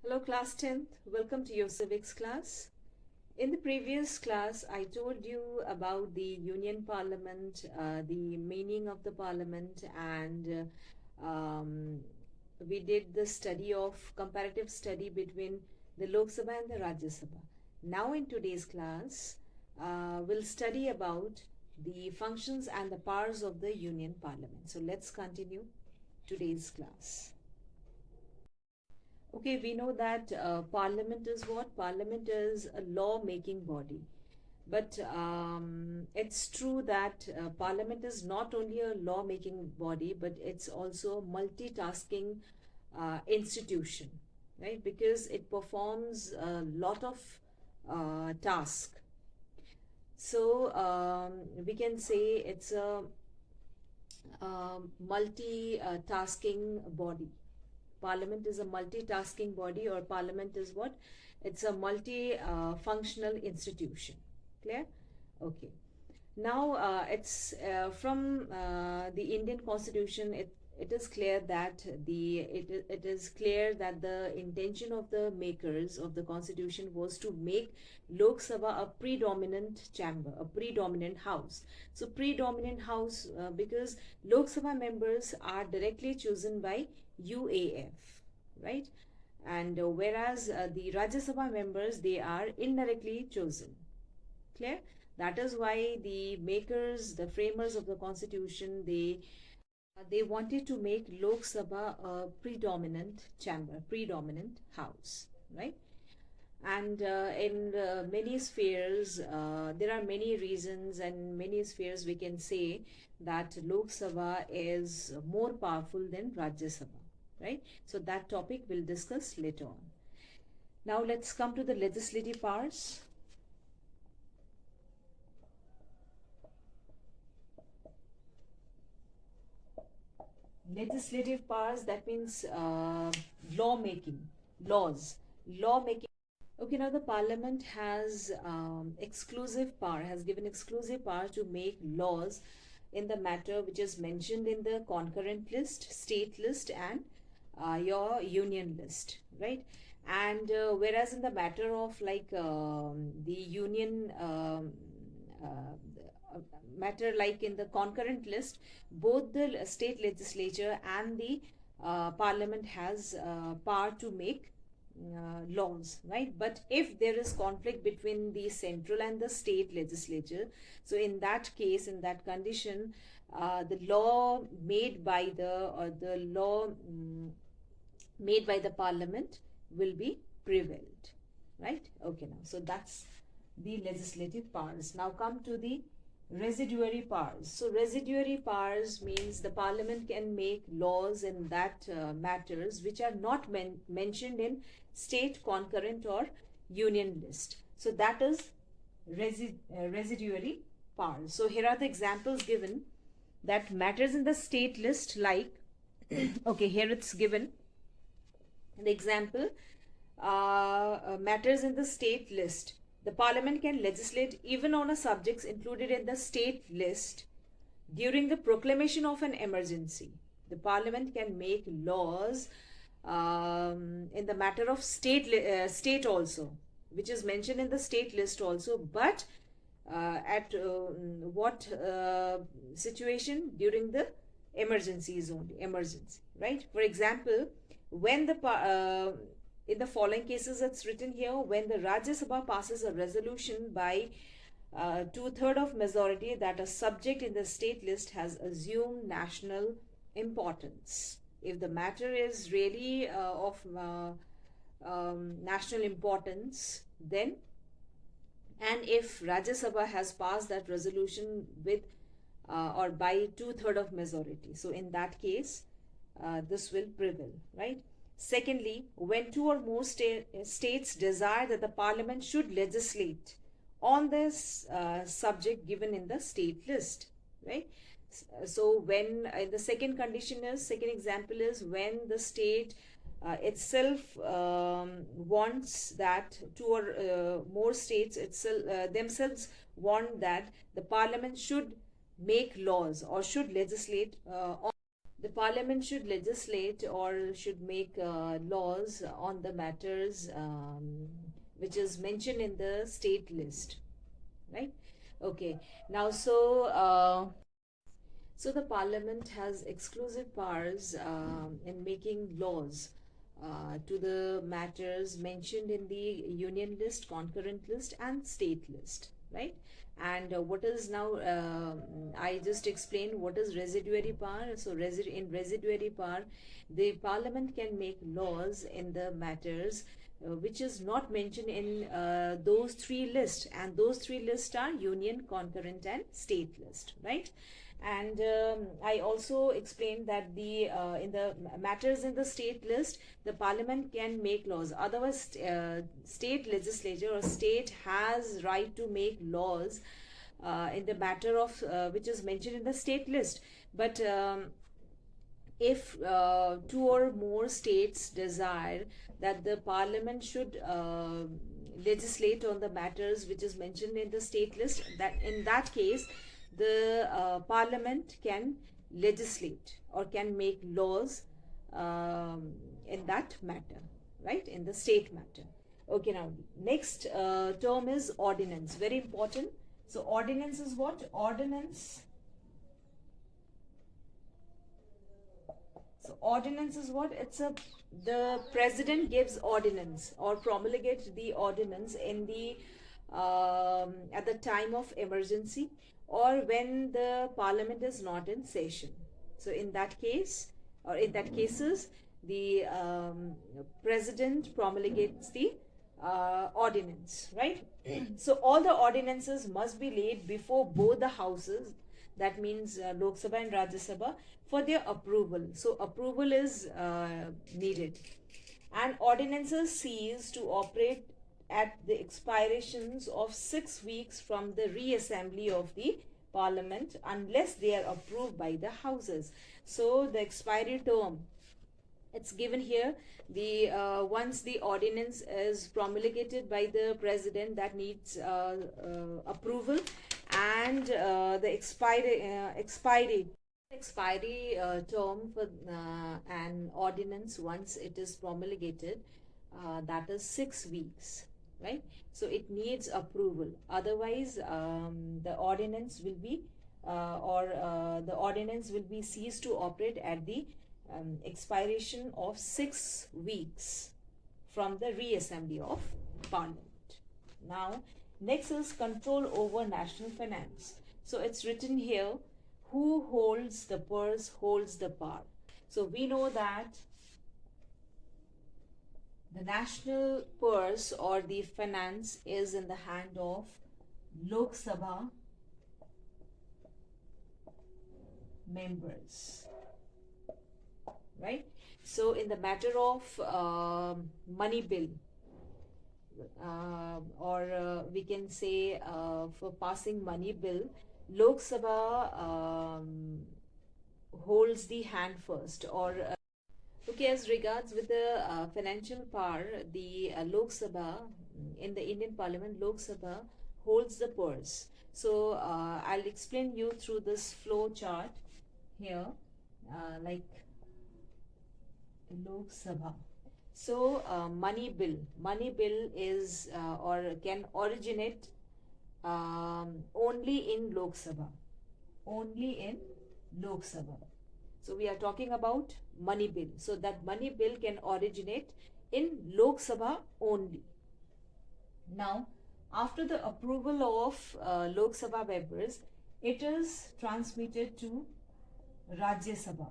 Hello class 10th, welcome to your civics class. In the previous class, I told you about the Union Parliament, the meaning of the Parliament, and we did the study of comparative study between the Lok Sabha and the Rajya Sabha. Now in today's class, we'll study about the functions and the powers of the Union Parliament. So let's continue today's class. Okay, we know that Parliament is what? Parliament is a law-making body. But it's true that Parliament is not only a law-making body, but it's also a multitasking institution, right? Because it performs a lot of tasks. So we can say it's a multi-tasking body. Parliament is a multitasking body, or Parliament is what? It's a multi-functional institution. Clear? Okay. Now, it's from the Indian Constitution. It is clear that it is clear that the intention of the makers of the Constitution was to make Lok Sabha a predominant chamber, a predominant house. So predominant house because Lok Sabha members are directly chosen by UAF, right? And whereas the Rajya Sabha members, they are indirectly chosen. Clear? That is why the makers, the framers of the Constitution, they wanted to make Lok Sabha a predominant chamber, predominant house, right? And in many spheres, there are many reasons, and many spheres we can say that Lok Sabha is more powerful than Rajya Sabha, right? So that topic we'll discuss later on. Now let's come to the legislative powers. Legislative powers, that means lawmaking, lawmaking. Okay, now the Parliament has exclusive power, has given exclusive power to make laws in the matter which is mentioned in the concurrent list, state list, and your union list, right? And whereas in the matter of like the union matter, like in the concurrent list, both the state legislature and the parliament has power to make laws, right? But if there is conflict between the central and the state legislature, so in that case, in that condition, the law made by the law made by the parliament will be prevailed, right? Okay, now so that's the legislative powers. Now come to the residuary powers. So residuary powers means the parliament can make laws in that matters which are not mentioned in state concurrent or union list. So that is residuary powers. So here are the examples given that matters in the state list, like okay, here it's given the example, matters in the state list. The parliament can legislate even on a subjects included in the state list during the proclamation of an emergency. The parliament can make laws in the matter of state also, which is mentioned in the state list also, but at what situation? During the emergencies only, emergency, right? For example, when the in the following cases, it's written here, when the Rajya Sabha passes a resolution by 2/3 of majority that a subject in the state list has assumed national importance. If the matter is really of national importance, then, and if Rajya Sabha has passed that resolution with or by 2/3 of majority, so in that case, this will prevail, right? Secondly, when two or more states desire that the parliament should legislate on this subject given in the state list, right? So when the second condition is, second example is when the state itself wants that two or more states itself themselves want that the parliament should make laws or should legislate on the parliament should legislate or should make laws on the matters which is mentioned in the state list, right? Okay, now so the parliament has exclusive powers in making laws to the matters mentioned in the union list, concurrent list, and state list, right? And what is now, I just explained what is residuary power. So in residuary power, the parliament can make laws in the matters which is not mentioned in those three lists, and those three lists are union, concurrent, and state list, right? And I also explained that the in the matters in the state list, the parliament can make laws. Otherwise, state legislature or state has right to make laws in the matter of which is mentioned in the state list. But if two or more states desire that the parliament should legislate on the matters which is mentioned in the state list, that in that case the parliament can legislate or can make laws in that matter, right, in the state matter. Okay, now next term is ordinance, very important. So ordinance is what? Ordinance is what? The president gives ordinance or promulgates the ordinance in the at the time of emergency or when the parliament is not in session. So in that case, or in that cases, the president promulgates the ordinance, right? So all the ordinances must be laid before both the houses, that means Lok Sabha and Rajya Sabha, for their approval. So approval is needed. And ordinances cease to operate at the expirations of 6 weeks from the reassembly of the parliament unless they are approved by the houses. So the expiry term, it's given here. The once the ordinance is promulgated by the president, that needs approval, and the expiry term for an ordinance once it is promulgated, that is 6 weeks, right? So it needs approval. Otherwise, the ordinance will be the ordinance will be ceased to operate at the expiration of 6 weeks from the reassembly of parliament. Now, next is control over national finance. So it's written here, who holds the purse holds the power. So we know that the national purse or the finance is in the hand of Lok Sabha members, right? So in the matter of money bill, or we can say for passing money bill, Lok Sabha holds the hand first, or okay, as regards with the financial power, the Lok Sabha, in the Indian Parliament, Lok Sabha holds the purse. So I'll explain you through this flow chart here, like Lok Sabha. So money bill is or can originate only in Lok Sabha, So we are talking about money bill. So that money bill can originate in Lok Sabha only. Now, after the approval of Lok Sabha members, it is transmitted to Rajya Sabha.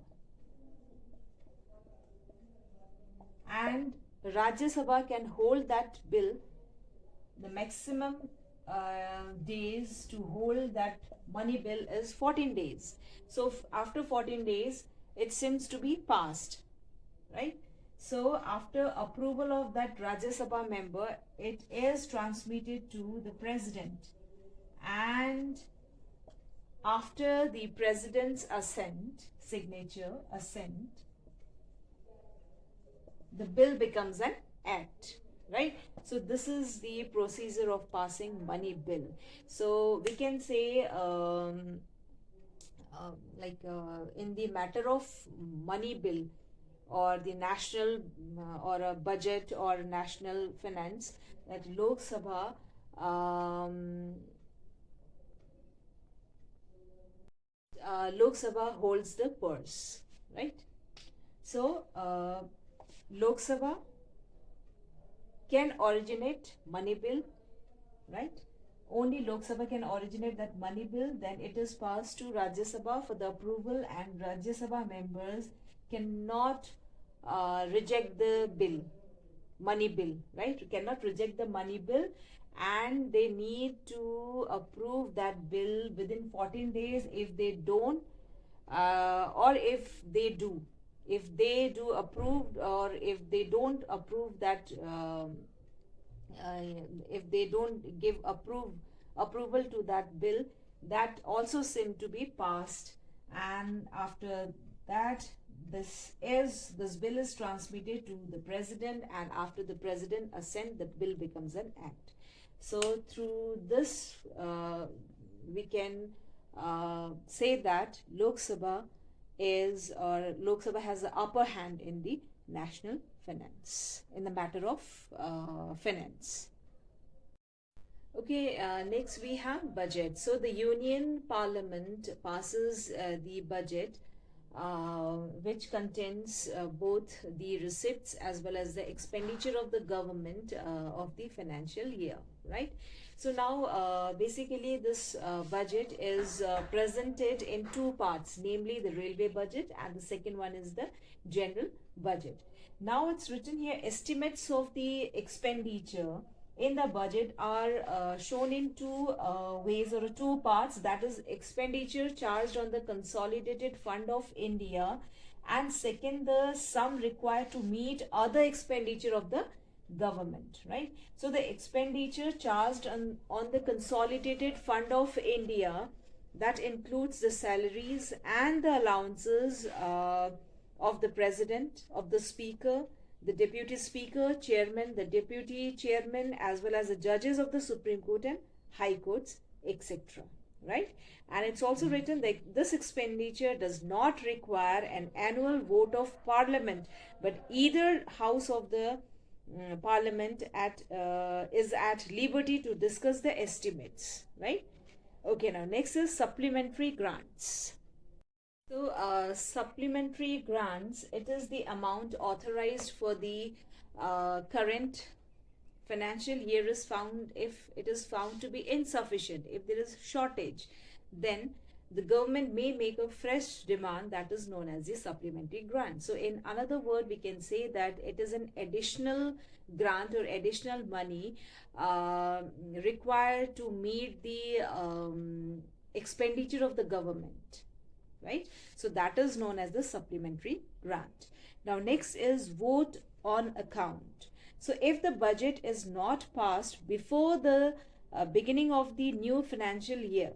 And Rajya Sabha can hold that bill. The maximum days to hold that money bill is 14 days. So after 14 days, it seems to be passed, right? So after approval of that Rajya Sabha member, it is transmitted to the president. And after the president's assent, the bill becomes an act, right? So this is the procedure of passing money bill. So we can say in the matter of money bill or the national or a budget or national finance, that um, Lok Sabha holds the purse, right? So Lok Sabha can originate money bill, right? Only Lok Sabha can originate that money bill. Then it is passed to Rajya Sabha for the approval, and Rajya Sabha members cannot reject the bill, money bill, right? You cannot reject the money bill, and they need to approve that bill within 14 days. If they don't, or if they do approve, or if they don't approve that, if they don't give approval to that bill, that also seem to be passed. And after that, this bill is transmitted to the president, and after the president assent, the bill becomes an act. So through this we can say that Lok Sabha has the upper hand in the national finance, in the matter of finance. Okay, next we have budget. So the Union Parliament passes the budget, which contains both the receipts as well as the expenditure of the government of the financial year, right? So now basically this budget is presented in two parts, namely the railway budget, and the second one is the general budget. Now it's written here, estimates of the expenditure in the budget are shown in two ways, or two parts, that is expenditure charged on the consolidated fund of India, and second, the sum required to meet other expenditure of the government, right? So the expenditure charged on the consolidated fund of India, that includes the salaries and the allowances of the president, of the speaker, the deputy speaker, chairman, the deputy chairman, as well as the judges of the Supreme Court and High Courts, etc. Right? And it's also written that this expenditure does not require an annual vote of Parliament, but either house of the Parliament is at liberty to discuss the estimates. Right? Okay, now next is supplementary grants. So supplementary grants, it is the amount authorized for the current financial year is found, if it is found to be insufficient, if there is shortage, then the government may make a fresh demand, that is known as the supplementary grant. So in another word, we can say that it is an additional grant or additional money required to meet the expenditure of the government. Right? So that is known as the supplementary grant. Now next is vote on account. So if the budget is not passed before the beginning of the new financial year,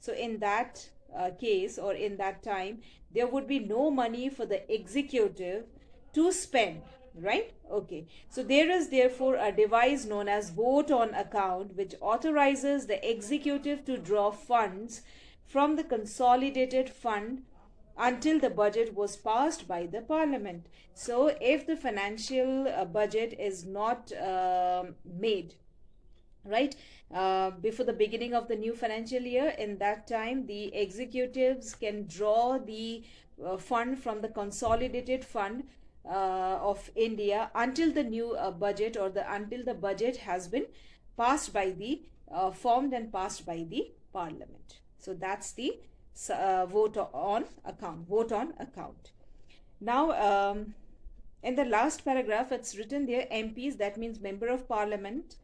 so in that case, or in that time, there would be no money for the executive to spend, right? Okay, so there is therefore a device known as vote on account, which authorizes the executive to draw funds from the consolidated fund until the budget was passed by the Parliament. So if the financial budget is not made, right, before the beginning of the new financial year, in that time the executives can draw the fund from the consolidated fund of India until the new budget, or until the budget has been passed by the formed and passed by the Parliament. So that's the vote on account. Now in the last paragraph, it's written there, MPs, that means member of parliament,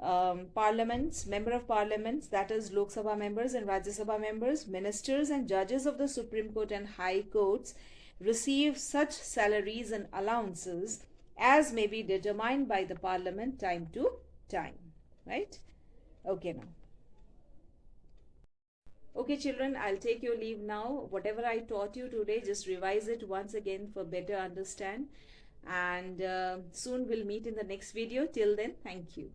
member of parliaments, that is Lok Sabha members and Rajya Sabha members, ministers and judges of the Supreme Court and High Courts receive such salaries and allowances as may be determined by the Parliament time to time. Right? Okay, now. Okay, children, I'll take your leave now. Whatever I taught you today, just revise it once again for better understand. And soon we'll meet in the next video. Till then, thank you.